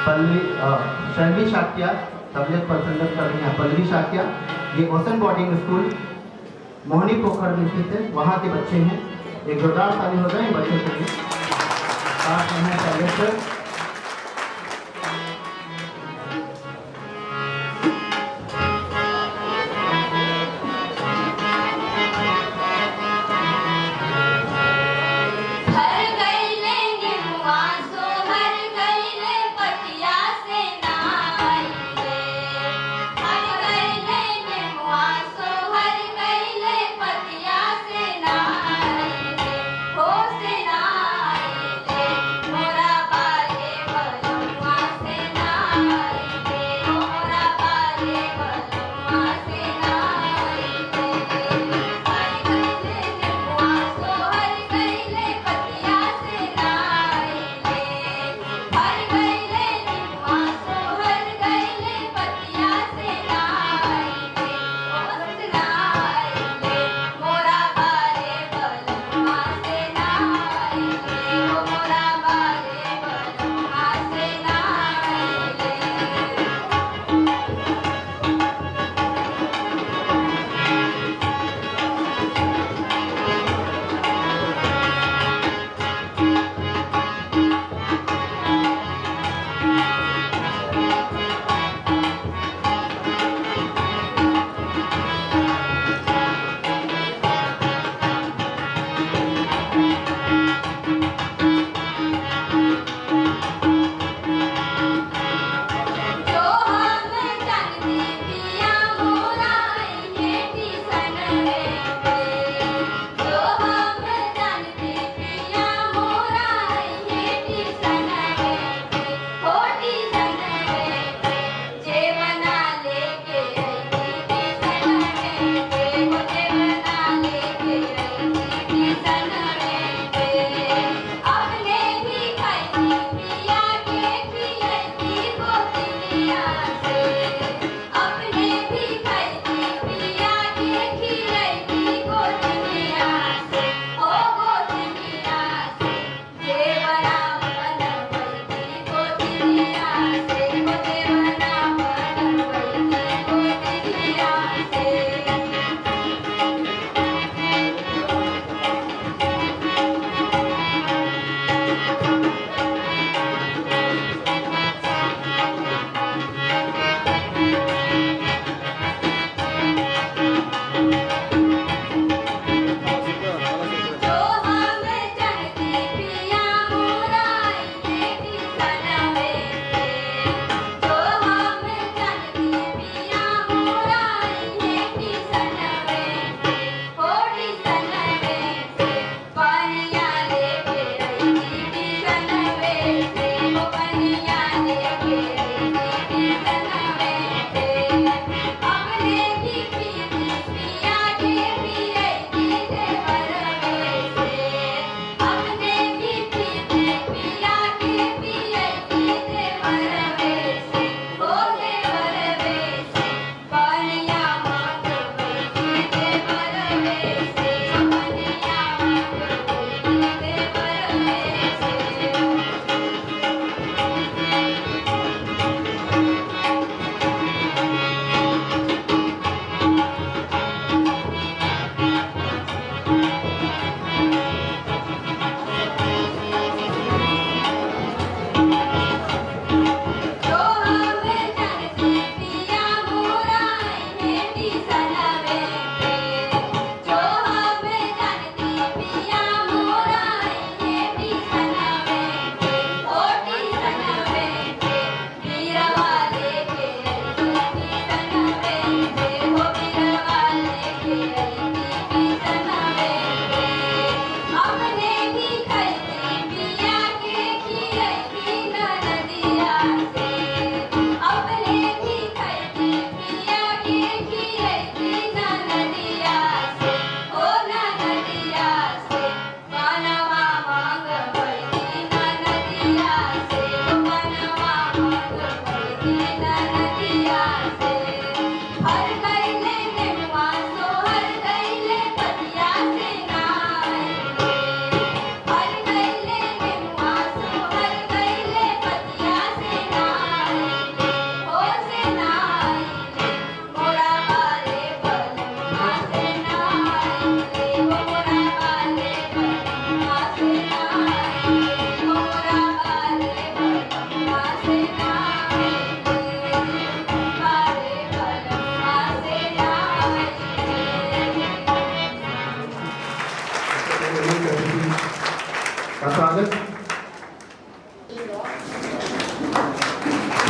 पल्लवी शर्मी शाक्या तबले पर संगत कर रही हैं पल्लवी शाक्या। ये ओशन बोर्डिंग स्कूल मोहनी पोखर में स्थित है, वहाँ के बच्चे हैं। एक जोरदार ताली हो जाए बच्चों के लिए। साथ में है कलेक्टर मोरा बाई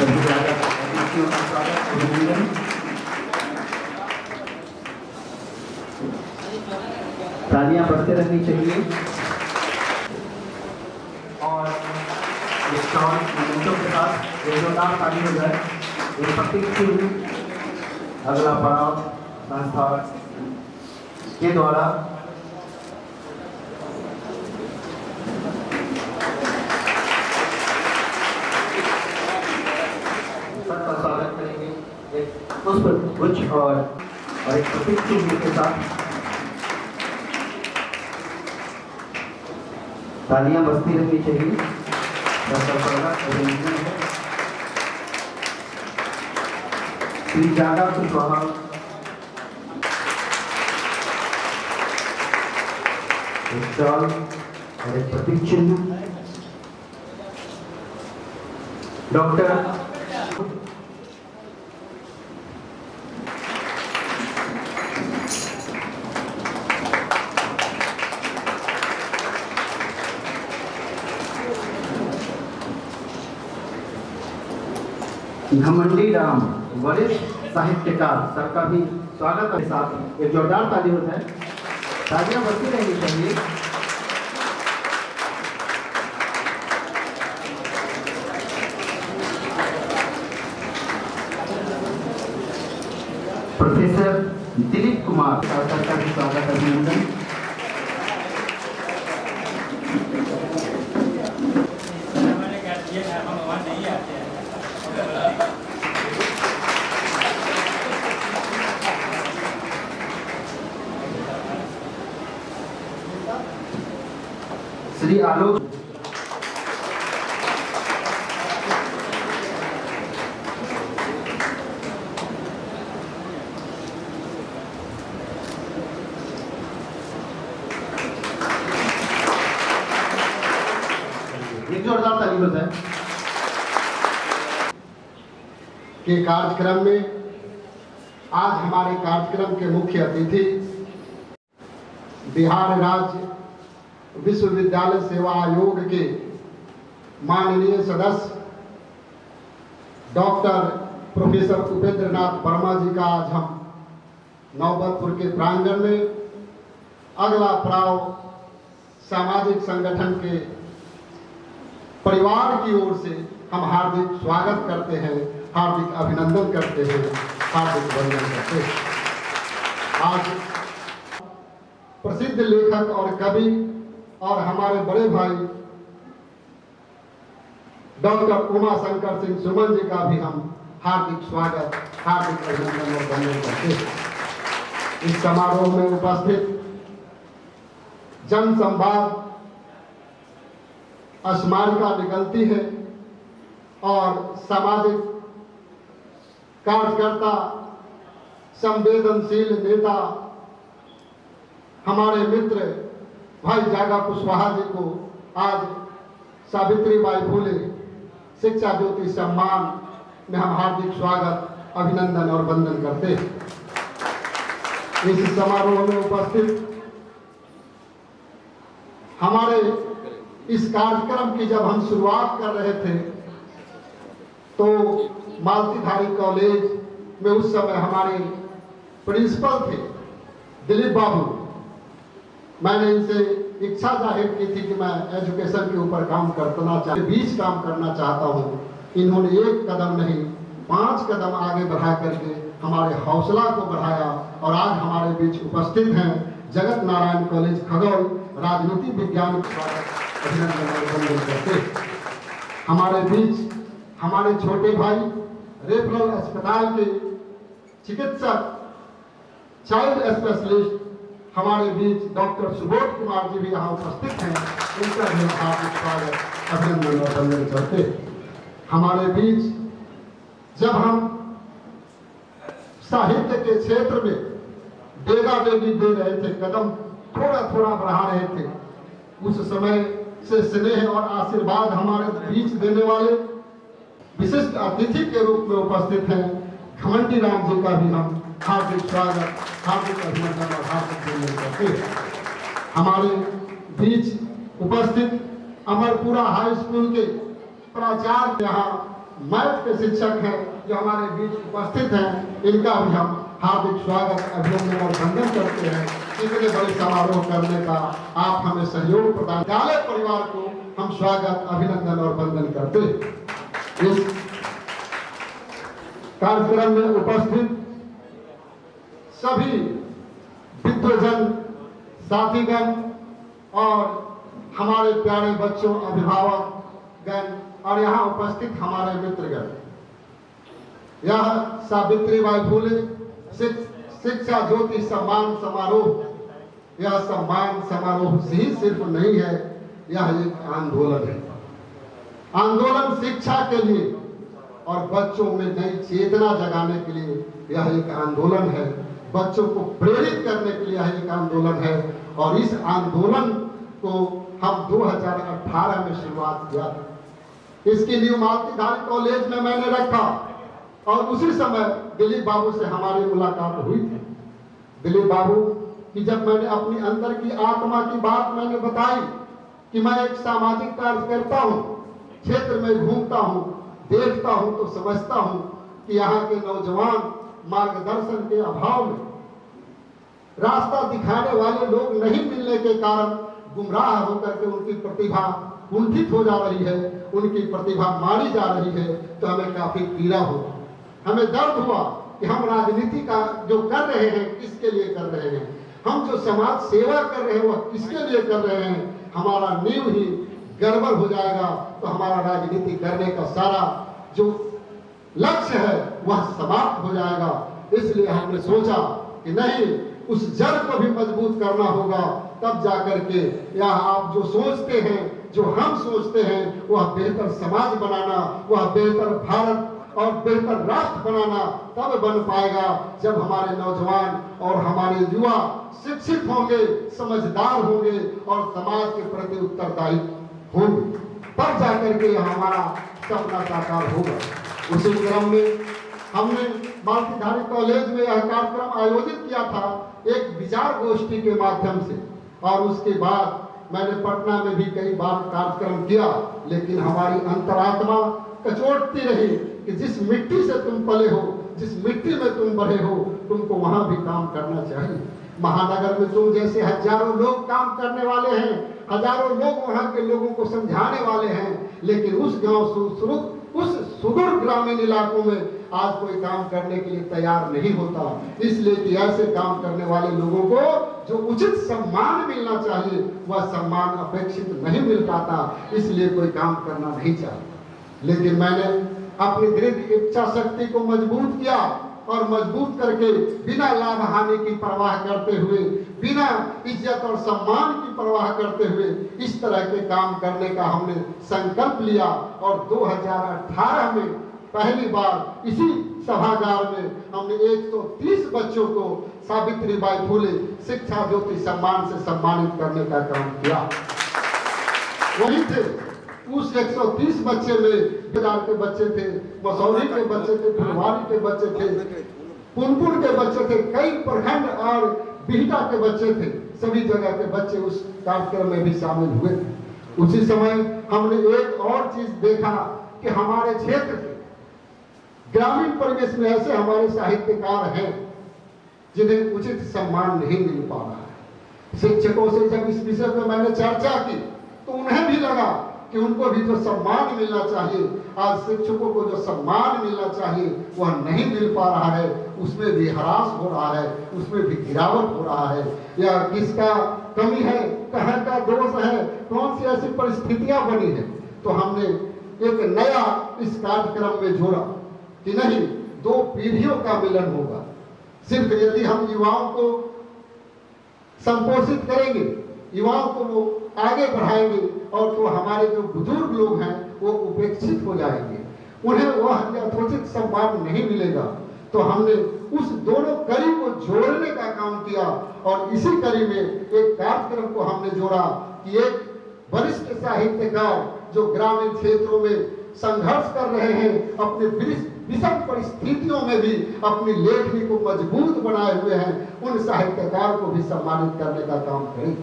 सभी अतिथियों का स्वागत अभिनंदन। तालियां बजते रहनी चाहिए और स्टॉल मोमेंटों के साथ एक जोरदार ताली हो जाए। एक प्रतीक चिन्ह अगला पड़ाव संस्था के द्वारा सबका स्वागत करेंगे एक पुष्प गुच्छ और एक प्रतीक चिन्ह के साथ। तालियां बजती रहनी चाहिए। सबका स्वागत अभिनंदन है। श्री जागा कुशवाहा स्टॉल और एक प्रतीक चिन्ह। डॉक्टर घमंडी राम वरिष्ठ साहित्यकार सर का भी स्वागत के साथ एक जोरदार ताली हो जाए। तालियां बजती रहनी चाहिए। प्रोफेसर दिलीप कुमार सर का भी स्वागत अभिनंदन। श्री आलोक एक जोरदार ताली हो जाए। के कार्यक्रम में आज हमारे कार्यक्रम के मुख्य अतिथि बिहार राज्य विश्वविद्यालय सेवा आयोग के माननीय सदस्य डॉक्टर प्रोफेसर उपेंद्र नाथ वर्मा जी का आज हम नौबतपुर के प्रांगण में अगला पड़ाव सामाजिक संगठन के परिवार की ओर से हम हार्दिक स्वागत करते हैं, हार्दिक अभिनंदन करते हैं, हार्दिक वंदन करते हैं। आज प्रसिद्ध लेखक और कवि और हमारे बड़े भाई डॉक्टर उमा शंकर सिंह सुमन जी का भी हम हार्दिक स्वागत, हार्दिक अभिनंदन और वंदन करते हैं। इस समारोह में उपस्थित जन संवाद स्मारिका निकलती है और सामाजिक कार्यकर्ता, संवेदनशील नेता हमारे मित्र भाई जागा कुशवाहा जी को आज सावित्रीबाई फुले शिक्षा ज्योति सम्मान में हम हार्दिक स्वागत, अभिनंदन और वंदन करते हैं। इस समारोह में उपस्थित हमारे इस कार्यक्रम की जब हम शुरुआत कर रहे थे तो मालतीधारी कॉलेज में उस समय हमारे प्रिंसिपल थे दिलीप बाबू। मैंने इनसे इच्छा जाहिर की थी कि मैं एजुकेशन के ऊपर काम करना काम करना चाहता हूँ। इन्होंने एक कदम नहीं 5 कदम आगे बढ़ा करके हमारे हौसला को बढ़ाया और आज हमारे बीच उपस्थित हैं जगत नारायण कॉलेज खगौल राजनीति विज्ञान अभिनंदन और वंदन करते। हमारे बीच हमारे छोटे भाई रेफरल अस्पताल के चिकित्सक चाइल्ड स्पेशलिस्ट हमारे बीच डॉक्टर सुबोध कुमार जी भी यहाँ उपस्थित हैं। उनका भी हार्दिक स्वागत, अभिनंदन और वंदन करते। हमारे बीच जब हम साहित्य के क्षेत्र में डेगा डेगी दे रहे थे, कदम थोड़ा थोड़ा बढ़ा रहे थे, उस समय से स्नेह और आशीर्वाद हमारे बीच देने वाले विशिष्ट अतिथि के रूप में उपस्थित हैं घमंडी राम जी का भी हम हार्दिक स्वागत, हार्दिक अभिनंदन और हार्दिक वंदन करते हैं। हमारे बीच उपस्थित अमरपुरा हाई स्कूल के प्राचार्य यहाँ मैथ के शिक्षक हैं जो हमारे बीच उपस्थित हैं, इनका भी हम हार्दिक स्वागत, अभिनंदन और वंदन करते हैं। इतने बड़े समारोह करने का आप हमें सहयोग प्रदान, विद्यालय परिवार को हम स्वागत, अभिनंदन और वंदन करते हैं। इस कार्यक्रम में उपस्थित सभी विद्वजन, साथीगण और हमारे प्यारे बच्चों, अभिभावक गण और यहाँ उपस्थित हमारे मित्रगण, यह सावित्रीबाई फुले शिक्षा ज्योति सम्मान समारोह, यह सम्मान समारोह ही सिर्फ नहीं है, यह एक आंदोलन है। आंदोलन शिक्षा के लिए और बच्चों में नई चेतना जगाने के लिए यह एक आंदोलन है। बच्चों को प्रेरित करने के लिए यह एक आंदोलन है और इस आंदोलन को हम 2018 में शुरुआत किया। इसकी नींव मालतीधारी कॉलेज में मैंने रखा और उसी समय दिलीप बाबू से हमारी मुलाकात हुई थी। दिलीप बाबू की जब मैंने अपनी अंदर की आत्मा की बात मैंने बताई कि मैं एक सामाजिक कार्य करता हूँ, क्षेत्र में घूमता हूँ, देखता हूँ तो समझता हूँ कि यहाँ के नौजवान मार्गदर्शन के अभाव में, रास्ता दिखाने वाले लोग नहीं मिलने के कारण गुमराह होकर के उनकी प्रतिभा कुंठित हो जा रही है, उनकी प्रतिभा मारी जा रही है, तो हमें काफी पीड़ा हुआ, हमें दर्द हुआ कि हम राजनीति का जो कर रहे हैं किसके लिए कर रहे हैं, हम जो समाज सेवा कर रहे हैं वह किसके लिए कर रहे हैं। हमारा नींव ही गड़बड़ हो जाएगा तो हमारा राजनीति करने का सारा जो लक्ष्य है वह समाप्त हो जाएगा। इसलिए हमने सोचा कि नहीं, उस जड़ को भी मजबूत करना होगा, तब जाकर के या आप जो सोचते हैं, जो हम सोचते हैं, वह बेहतर समाज बनाना, वह बेहतर भारत और बेहतर राष्ट्र बनाना तब बन पाएगा जब हमारे नौजवान और हमारे युवा शिक्षित होंगे, समझदार होंगे और समाज के प्रति उत्तरदायी होंगे, तब जाकर के हमारा सपना साकार होगा। उसी क्रम में हमने मालतीधारी कॉलेज में यह कार्यक्रम आयोजित किया था एक विचार गोष्ठी के माध्यम से, और उसके बाद मैंने पटना में भी कई बार कार्यक्रम किया, लेकिन हमारी अंतरात्मा कचोटती रही कि जिस मिट्टी से तुम पले हो, जिस मिट्टी में तुम बढ़े हो, तुमको वहां भी काम करना चाहिए। महानगर में तुम जैसे हजारों लोग काम करने वाले हैं, हजारों लोग वहां के लोगों को समझाने वाले हैं, लेकिन उस गांव उस सुदूर ग्रामीण इलाकों में आज कोई काम करने के लिए तैयार नहीं होता, इसलिए कि ऐसे काम करने वाले लोगों को जो उचित सम्मान मिलना चाहिए वह सम्मान अपेक्षित नहीं मिल पाता, इसलिए कोई काम करना नहीं चाहता। लेकिन मैंने अपनी दृढ़ इच्छा शक्ति को मजबूत किया और मजबूत करके बिना लाभ हानि की परवाह करते हुए, बिना इज्जत और सम्मान की परवाह करते हुए इस तरह के काम करने का हमने संकल्प लिया और 2018 में पहली बार इसी सभागार में हमने 130 बच्चों को सावित्रीबाई फुले शिक्षा ज्योति सम्मान से सम्मानित करने का काम किया। वही थे उस 130 बच्चे में बिहार के बच्चे थे, मसौरी के बच्चे थे, फुलवारी के बच्चे थे, पुनपुन के बच्चे थे, कई प्रखंड और बिहटा के बच्चे थे, सभी जगह के बच्चे उस कार्यक्रम में भी शामिल हुए थे। उसी समय हमने एक और चीज देखा कि हमारे क्षेत्र के ग्रामीण परिवेश में ऐसे हमारे साहित्यकार हैं जिन्हें उचित सम्मान नहीं मिल पा रहा है। शिक्षकों से जब इस विषय पर मैंने चर्चा की तो उन्हें भी लगा कि उनको भी जो सम्मान मिलना चाहिए, आज शिक्षकों को जो सम्मान मिलना चाहिए वह नहीं मिल पा रहा है, उसमें भी ह्रास हो रहा है, उसमें भी गिरावट हो रहा है। या किसका कमी है, कहाँ का दोष है, कौन सी ऐसी परिस्थितियां बनी है, तो हमने एक नया इस कार्यक्रम में जोड़ा कि नहीं, दो पीढ़ियों का मिलन होगा। सिर्फ यदि हम युवाओं को संपोषित करेंगे, युवाओं को वो आगे बढ़ाएंगे और तो हमारे जो बुजुर्ग लोग हैं वो उपेक्षित हो जाएंगे, उन्हें वह यथोचित सम्मान नहीं मिलेगा। तो हमने उस दोनों कड़ी को जोड़ने का काम किया और इसी कड़ी में एक कार्यक्रम को हमने जोड़ा कि एक वरिष्ठ साहित्यकार जो ग्रामीण क्षेत्रों में संघर्ष कर रहे हैं, अपने विषम परिस्थितियों में भी अपनी लेखनी को मजबूत बनाए हुए हैं, उन साहित्यकार को भी सम्मानित करने का काम करें।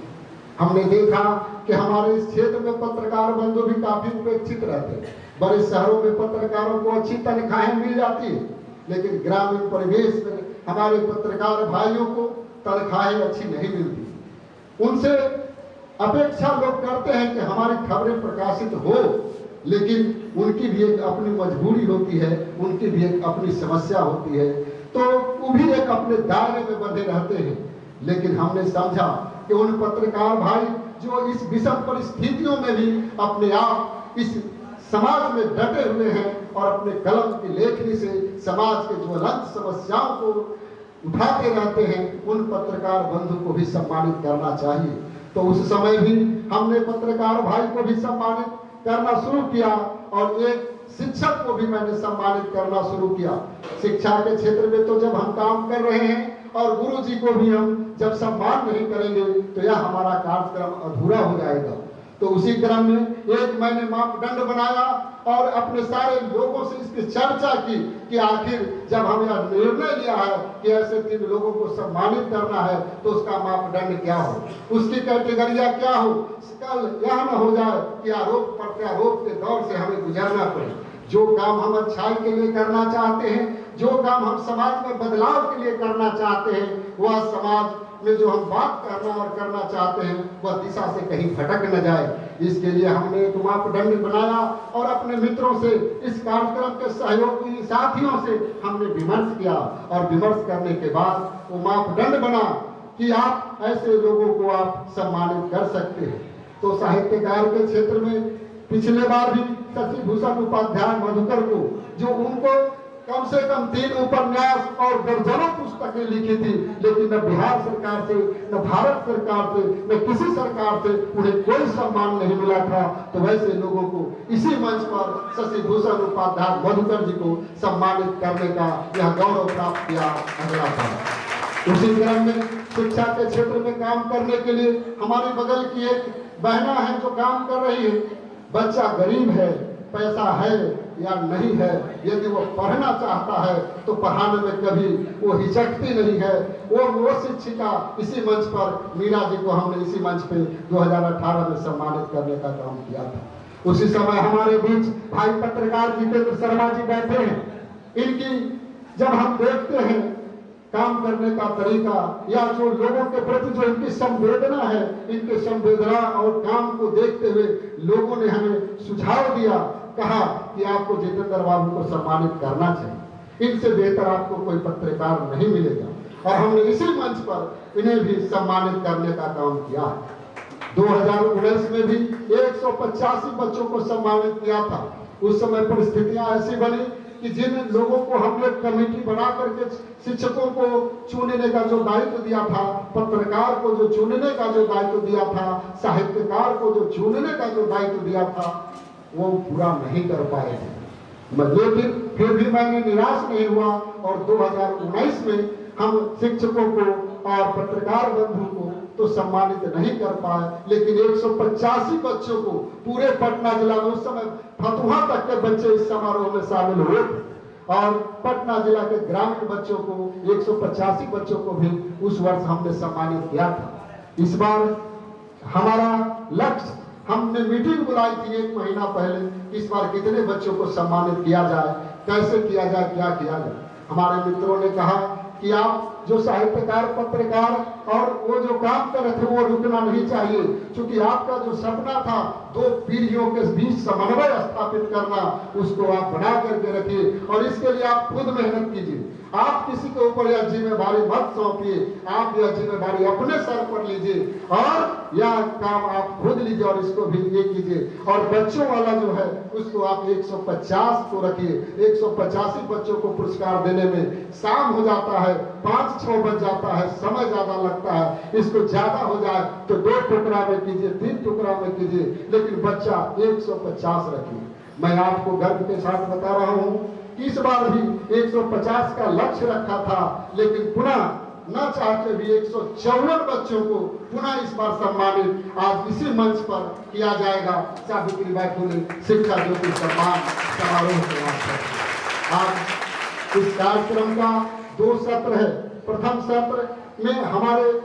हमने देखा कि हमारे इस क्षेत्र में पत्रकार बंधु भी काफी उपेक्षित रहते हैं। बड़े शहरों में पत्रकारों को अच्छी तनख्वाहें मिल जाती है, लेकिन ग्रामीण परिवेश में हमारे पत्रकार भाइयों को तनख्वाहें अच्छी नहीं मिलती। उनसे अपेक्षा लोग करते हैं कि हमारी खबरें प्रकाशित हो, लेकिन उनकी भी एक अपनी मजबूरी होती है, उनकी भी एक अपनी समस्या होती है, तो वो भी एक अपने दायरे में बंधे रहते हैं। लेकिन हमने समझा कि उन पत्रकार भाई जो इस विषम परिस्थितियों में भी अपने आप इस समाज में डटे हुए हैं और अपने कलम की लेखनी से समाज के ज्वलंत समस्याओं को उठाते रहते हैं, उन पत्रकार बंधु को भी सम्मानित करना चाहिए। तो उस समय भी हमने पत्रकार भाई को भी सम्मानित करना शुरू किया और एक शिक्षक को भी मैंने सम्मानित करना शुरू किया। शिक्षा के क्षेत्र में तो जब हम काम कर रहे हैं और गुरु जी को भी हम जब सम्मान नहीं करेंगे तो यह हमारा कार्यक्रम अधूरा हो जाएगा। तो उसी क्रम में एक मैंने मापदंड बनाया और अपने सारे लोगों से इसकी चर्चा की कि आखिर जब हम यह निर्णय लिया है कि ऐसे 3 लोगों को सम्मानित करना है तो उसका मापदंड क्या हो, उसकी कैटेगरिया क्या हो। कल यह न हो जाए कि आरोप प्रत्यारोप के दौर से हमें गुजरना पड़े। जो काम हम अच्छाई के लिए करना चाहते हैं, जो काम हम समाज में बदलाव के लिए करना चाहते हैं, वह समाज में जो हम बात करना और करना चाहते हैं वह दिशा से कहीं भटक न जाए। इसके लिए हमने एक मापदंड बनाया और अपने मित्रों से, इस कार्यक्रम के सहयोगी साथियों से हमने विमर्श किया और विमर्श करने के बाद वो मापदंड बना कि आप ऐसे लोगों को आप सम्मानित कर सकते हैं। तो साहित्यकार के क्षेत्र में पिछले बार भी शशि भूषण उपाध्याय मधुकर को, जो उनको कम से कम 3 उपन्यास और दर्जनों पुस्तकें लिखी थी, लेकिन न बिहार सरकार से, न भारत सरकार से, न किसी सरकार से उन्हें कोई सम्मान नहीं मिला था। तो वैसे लोगों को इसी मंच पर शशि भूषण उपाध्याय मधुकर जी को सम्मानित करने का यह गौरव प्राप्त किया अगला साल। उसी क्रम में शिक्षा के क्षेत्र में काम करने के लिए हमारे बगल की एक बहना है जो काम कर रही है। बच्चा गरीब है, पैसा है या नहीं है, यदि वो पढ़ना चाहता है तो पढ़ाने में कभी वो हिचकती नहीं है। वो शिक्षिका इसी मंच पर मीरा जी को हमने इसी मंच पे 2018 में सम्मानित करने का काम किया था। उसी समय हमारे बीच भाई पत्रकार जितेंद्र शर्मा जी बैठे हैं। इनकी जब हम देखते हैं काम करने का तरीका या जो लोगों के प्रति जो इनकी संवेदना है, इनके संवेदना और काम को देखते हुए लोगों ने हमें सुझाव दिया, कहा कि आपको जितेंद्र बाबू को सम्मानित करना चाहिए, इनसे बेहतर आपको कोई पत्रकार नहीं मिलेगा। और हमने इसी मंच पर इन्हें भी सम्मानित करने का काम किया है। 2019 में भी 185 बच्चों को सम्मानित किया था। उस समय परिस्थितियां ऐसी बनी कि जिन लोगों को हमने कमेटी बना करके शिक्षकों को चुनने का जो दायित्व दिया था, पत्रकार को जो चुनने का जो दायित्व दिया था, साहित्यकार को जो चुनने का जो दायित्व दिया था, वो पूरा नहीं कर पाए थे। लेकिन फिर भी मैंने निराश नहीं हुआ और 2019 में हम शिक्षकों को और पत्रकार बंधु को तो सम्मानित नहीं कर पाए, लेकिन 185 बच्चों को पूरे पटना जिला में, उस समय फतुहा तक के बच्चे इस समारोह में शामिल हुए और पटना जिला के ग्रामीण बच्चों को 185 बच्चों को भी उस वर्ष हमने सम्मानित किया था। इस बार हमारा लक्ष्य, हमने मीटिंग बुलाई थी 1 महीना पहले, इस बार कितने बच्चों को सम्मानित किया जाए, कैसे किया जाए, क्या किया जाए। हमारे मित्रों ने कहा कि आप जो साहित्यकार, पत्रकार और वो जो काम कर रहे थे वो रुकना नहीं चाहिए, क्योंकि आपका जो सपना था 2 पीढ़ियों के बीच समन्वय स्थापित करना, उसको आप बना करके रखिए और इसके लिए आप खुद मेहनत कीजिए। आप किसी के ऊपर यह जिम्मेदारी मत सौंपिए, आप यह जिम्मेदारी अपने सर पर लीजिए और यह काम आप खुद लीजिए और इसको भी ये कीजिए। और बच्चों वाला जो है उसको आप 150 को रखिए। 185 बच्चों को पुरस्कार देने में शाम हो जाता है, 5-6 बज जाता है, समय ज्यादा लगता है। इसको ज्यादा हो जाए तो 2 टुकड़ा में कीजिए, 3 टुकड़ा में कीजिए, लेकिन बच्चा 150 रखिए। मैं आपको गर्व के साथ बता रहा हूँ, इस बार भी 150 का लक्ष्य रखा था, लेकिन पुनः न चाहते भी 154 बच्चों को पुनः इस बार सम्मानित आज इसी मंच पर किया जाएगा। सावित्रीबाई फुले शिक्षा ज्योति सम्मान समारोह के वास्ते आज इस कार्यक्रम का 2 सत्र है। प्रथम सत्र में हमारे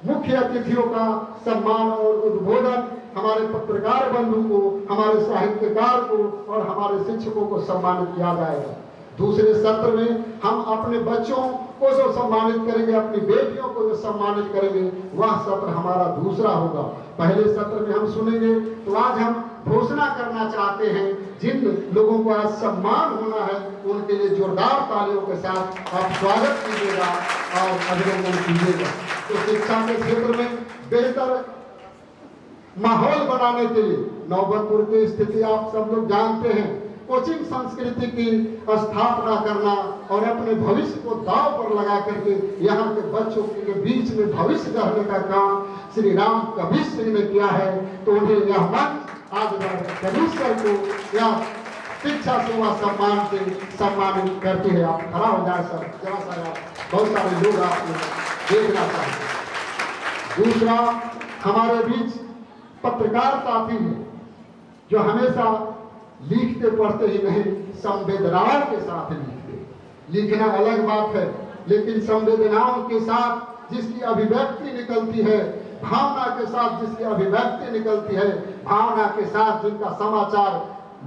मुख्य अतिथियों का सम्मान और उद्बोधन हमारे पत्रकार बंधु को, हमारे साहित्यकार को और हमारे शिक्षकों को सम्मानित किया जाएगा। दूसरे सत्र में हम अपने बच्चों को जो सम्मानित करेंगे, अपनी बेटियों को जो सम्मानित करेंगे, वह सत्र हमारा दूसरा होगा। पहले सत्र में हम सुनेंगे, तो आज हम घोषणा करना चाहते हैं जिन लोगों को आज सम्मान होना है, उनके लिए जोरदार तालियों के साथ आप स्वागत कीजिएगा और अभिनंदन कीजिएगा। तो शिक्षा के क्षेत्र में बेहतर माहौल बनाने के लिए नौबतपुर की स्थिति आप सब लोग जानते हैं। कोचिंग संस्कृति की स्थापना करना और अपने भविष्य को दांव पर लगा करके यहाँ के बच्चों के बीच में भविष्य गढ़ने का काम श्री राम कबीर सिंह ने किया है। तो उन्हें यह मंच आज कबीर सर को यह शिक्षा सेवा सम्मान से सम्मानित करती है। आप खड़ा हो जाए सर, जरा सा बहुत सारे लोग आपको देखना चाहते। दूसरा, हमारे बीच पत्रकार साथी हैं जो हमेशा लिखते पढ़ते ही नहीं, संवेदनाओं के साथ लिखना अलग बात है, लेकिन संवेदनाओं के साथ जिसकी अभिव्यक्ति निकलती है, भावना के साथ जिसकी अभिव्यक्ति निकलती है, भावना के साथ जिनका समाचार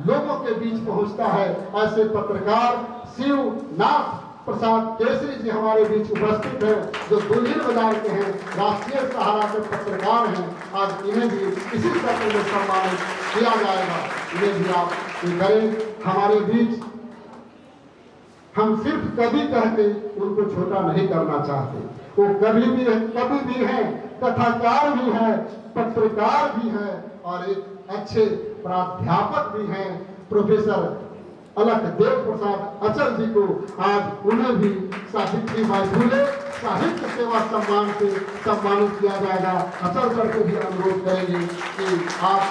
लोगों के बीच पहुंचता है, ऐसे पत्रकार शिवनाथ प्रसाद केसरी जी हमारे बीच उपस्थित है, जो दुल्हिन बाजार के हैं, राष्ट्रीय सहारा के पत्रकार हैं। आज इन्हें भी इसी सत्र में सम्मानित किया जाएगा। इन्हें भी आप करें। हमारे बीच हम सिर्फ कवि कहते उनको छोटा नहीं करना चाहते। वो कवि भी है, कथाकार भी है, पत्रकार भी है और एक अच्छे प्राध्यापक भी हैं। प्रोफेसर अलख देव प्रसाद अचल जी को आज उन्हें भी साहित्य फूले साहित्य सेवा सम्मान से सम्मानित किया जाएगा। अचल सर को भी अनुरोध करेंगे कि आप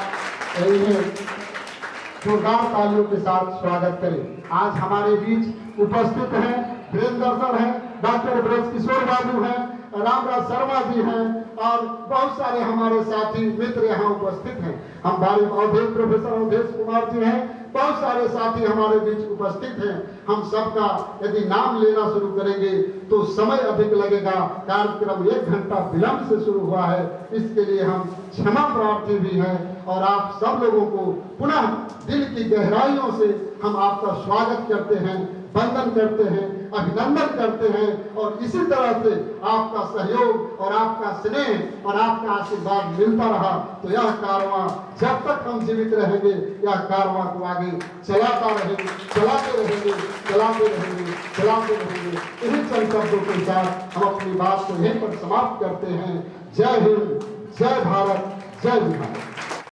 इन्हें जोरदार तालियों के साथ स्वागत करें। आज हमारे बीच उपस्थित हैं वीरेंद्र सर हैं, डॉक्टर ब्रज किशोर बाबू हैं, रामराज शर्मा जी हैं और बहुत सारे हमारे साथी मित्र यहाँ उपस्थित हैं। हमारे प्रोफेसर अवधेश कुमार जी हैं, बहुत सारे साथी हमारे बीच उपस्थित हैं। हम सबका यदि नाम लेना शुरू करेंगे तो समय अधिक लगेगा। कार्यक्रम 1 घंटा विलंब से शुरू हुआ है, इसके लिए हम क्षमा प्रार्थी भी हैं और आप सब लोगों को पुनः दिल की गहराइयों से हम आपका स्वागत करते हैं, वंदन करते हैं, अभिनंदन करते हैं और इसी तरह से आपका सहयोग और आपका स्नेह और आपका आशीर्वाद मिलता रहा तो यह कारवां जब तक हम जीवित रहेंगे, यह कारवां को आगे चलाते रहेंगे। इन्हीं चंद शब्दों के साथ हम अपनी बात को यहीं पर समाप्त करते हैं। जय हिंद, जय भारत, जय बिहार।